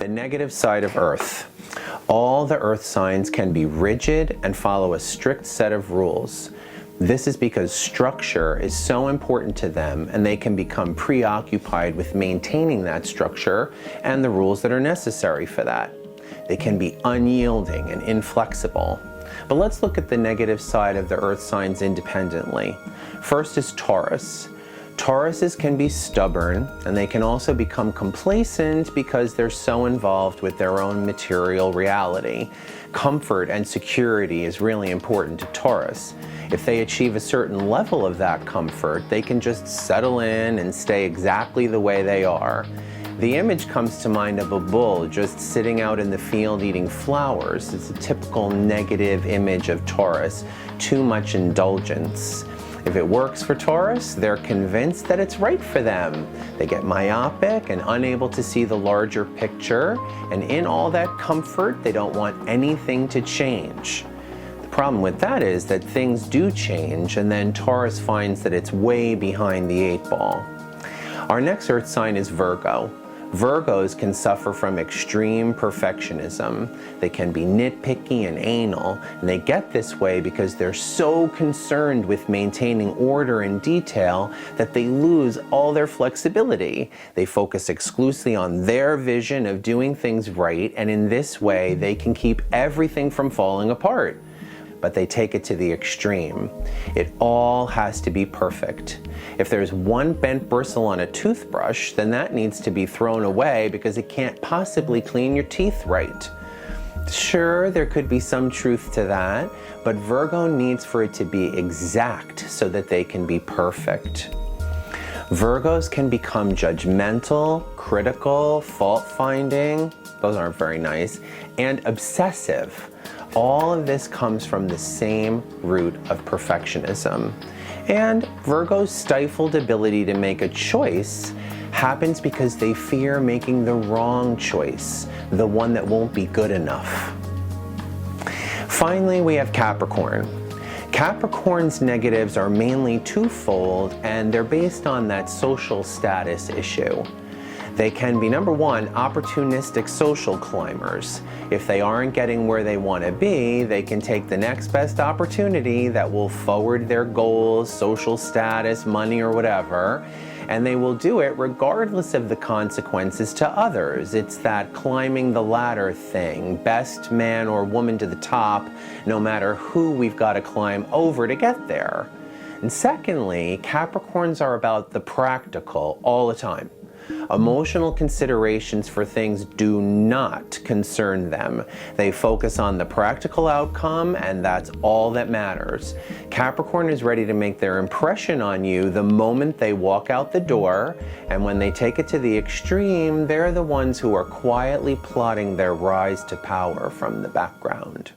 The negative side of Earth. All the Earth signs can be rigid and follow a strict set of rules. This is because structure is so important to them, and they can become preoccupied with maintaining that structure and the rules that are necessary for that. They can be unyielding and inflexible. But let's look at the negative side of the Earth signs independently. First is Taurus. Tauruses can be stubborn, and they can also become complacent because they're so involved with their own material reality. Comfort and security is really important to Taurus. If they achieve a certain level of that comfort, they can just settle in and stay exactly the way they are. The image comes to mind of a bull just sitting out in the field eating flowers. It's a typical negative image of Taurus, too much indulgence. If it works for Taurus, they're convinced that it's right for them. They get myopic and unable to see the larger picture, and in all that comfort, they don't want anything to change. The problem with that is that things do change, and then Taurus finds that it's way behind the 8 ball. Our next Earth sign is Virgo. Virgos can suffer from extreme perfectionism. They can be nitpicky and anal, and they get this way because they're so concerned with maintaining order and detail that they lose all their flexibility. They focus exclusively on their vision of doing things right, and in this way they can keep everything from falling apart. But they take it to the extreme. It all has to be perfect. If there's one bent bristle on a toothbrush, then that needs to be thrown away because it can't possibly clean your teeth right. Sure, there could be some truth to that, but Virgo needs for it to be exact so that they can be perfect. Virgos can become judgmental, critical, fault-finding, those aren't very nice, and obsessive. All of this comes from the same root of perfectionism. And Virgo's stifled ability to make a choice happens because they fear making the wrong choice, the one that won't be good enough. Finally, we have Capricorn. Capricorn's negatives are mainly twofold, and they're based on that social status issue. They can be, number one, opportunistic social climbers. If they aren't getting where they want to be, they can take the next best opportunity that will forward their goals, social status, money, or whatever, and they will do it regardless of the consequences to others. It's that climbing the ladder thing, best man or woman to the top, no matter who we've got to climb over to get there. And secondly, Capricorns are about the practical all the time. Emotional considerations for things do not concern them. They focus on the practical outcome, and that's all that matters. Capricorn is ready to make their impression on you the moment they walk out the door, and when they take it to the extreme, they're the ones who are quietly plotting their rise to power from the background.